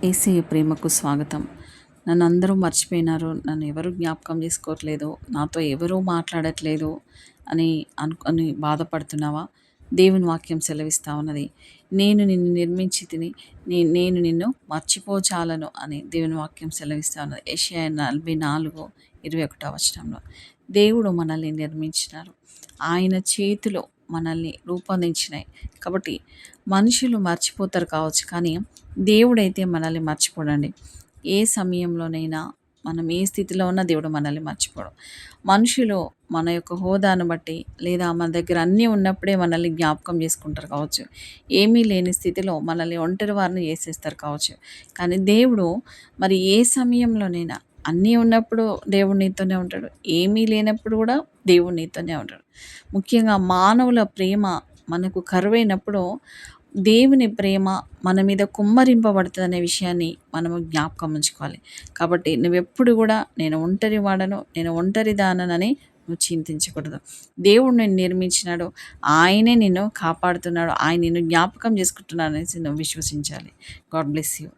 యేసయ్య ప్రేమకు స్వాగతం. నన్ను అందరూ మర్చిపోయినారు. నన్ను ఎవరు జ్ఞాపకం చేసుకోవట్లేదు. నాతో ఎవరూ మాట్లాడట్లేదు అని అనుకొని బాధపడుతున్నావా? దేవుని వాక్యం సెలవిస్తా ఉన్నది. నేను నిన్ను నిర్మించి తిని నేను నిన్ను మర్చిపోచాలను అని దేవుని వాక్యం సెలవిస్తా ఉన్నది. యెషయా 44:21 దేవుడు మనల్ని నిర్మించినారు. ఆయన చేతిలో మనల్ని రూపొందించినాయి. కాబట్టి మనుషులు మర్చిపోతారు కావచ్చు, కానీ దేవుడైతే మనల్ని మర్చిపోడండి. ఏ సమయంలోనైనా మనం ఏ స్థితిలో ఉన్నా దేవుడు మనల్ని మర్చిపోడు. మనుషులు మన యొక్క హోదాను బట్టి లేదా మన దగ్గర అన్నీ ఉన్నప్పుడే మనల్ని జ్ఞాపకం చేసుకుంటారు కావచ్చు. ఏమీ లేని స్థితిలో మనల్ని ఒంటరి వారిని చేసేస్తారు కావచ్చు. కానీ దేవుడు మరి ఏ సమయంలోనైనా అన్నీ ఉన్నప్పుడు దేవుడు నీతోనే ఉంటాడు. ఏమీ లేనప్పుడు కూడా దేవుడు నీతోనే ఉంటాడు. ముఖ్యంగా మానవుల ప్రేమ మనకు కరువైనప్పుడు దేవుని ప్రేమ మన మీద కుమ్మరింపబడుతుందనే విషయాన్ని మనము జ్ఞాపకం ఉంచుకోవాలి. కాబట్టి నువ్వెప్పుడు కూడా నేను ఒంటరి వాడను, నేను ఒంటరి దాననని నువ్వు చింతించకూడదు. దేవుడు నిన్ను నిర్మించినాడు, ఆయనే నిన్ను కాపాడుతున్నాడు, ఆయన నిన్ను జ్ఞాపకం చేసుకుంటున్నాడు అనేసి నువ్వు విశ్వసించాలి. God bless you.